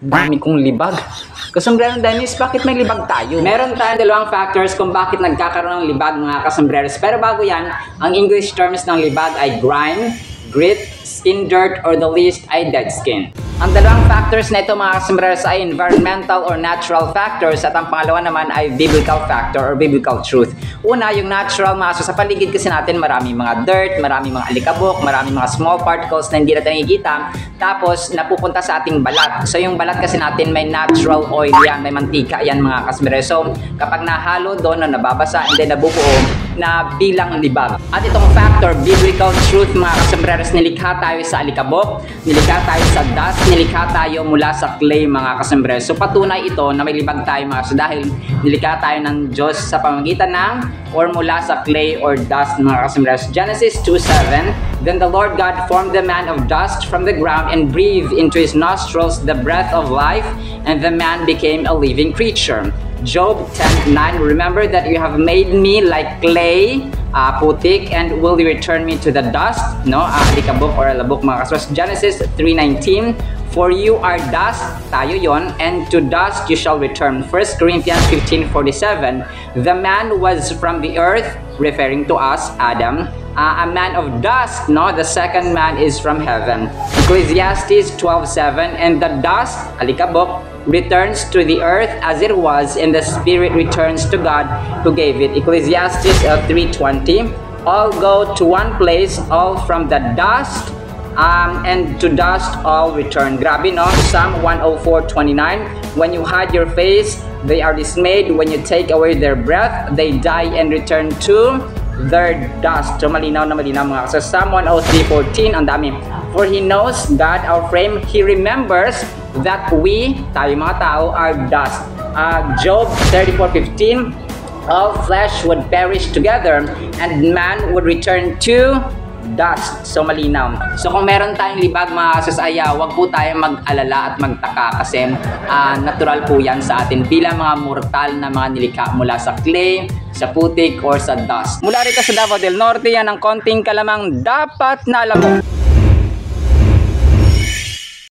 Dami kong libag. Kasombrero Dennis, bakit may libag tayo? Meron tayong dalawang factors kung bakit nagkakaroon ng libag mga kasombreros. Pero bago yan, ang English terms ng libag ay grime, grit, skin dirt, or the least ay dead skin. Ang dalawang factors na ito mga kasombreros ay environmental or natural factors at ang pangalawa naman ay biblical factor or biblical truth. Una, yung natural mga sa paligid kasi natin maraming mga dirt, maraming mga alikabok, maraming mga small particles na hindi natin nakikita. Tapos napupunta sa ating balat. So yung balat kasi natin may natural oil yan, may mantika yan mga kasombreros. So kapag nahalo doon na nababasa and then nabubuo na bilang libag. At itong factor, biblical truth mga kasombreros, nilikha tayo sa alikabok, nilikha tayo sa dust, nilikha tayo mula sa clay mga kasombreros. So patunay ito na may libag tayo mga kasombreros dahil nilikha tayo ng Diyos sa pamamagitan ng or mula sa clay or dust mga kasombreros. Genesis 2:7, then the Lord God formed the man of dust from the ground and breathed into his nostrils the breath of life, and the man became a living creature. Job 10:9, remember that you have made me like clay, putik, and will you return me to the dust? No, alikabok or alabok mga kasombreros. Genesis 3:19, for you are dust, tayo yon, and to dust you shall return. 1 Corinthians 15:47, the man was from the earth, referring to us, Adam, a man of dust, no, the second man is from heaven. Ecclesiastes 12:7, and the dust, alikabok, returns to the earth as it was, and the spirit returns to God who gave it. Ecclesiastes 3:20, all go to one place, all from the dust, and to dust all return. Grabe, no? Psalm 104:29, when you hide your face, they are dismayed. When you take away their breath, they die and return to their dust. So malinaw na malinaw mga kasombreros. Psalm 103:14, ang dami. For he knows God our frame, he remembers that we, tayo mga tao, are dust. Job 34:15, all flesh would perish together and man would return to dust. So malinaw. So kung meron tayong libag mga kasombreros, wag po tayong mag-alala at magtaka kasi natural po yan sa atin bilang mga mortal na mga nilikha mula sa clay, sa putik, or sa dust. Mula rito sa Davao del Norte, yan ang konting kalamang dapat na alam mo.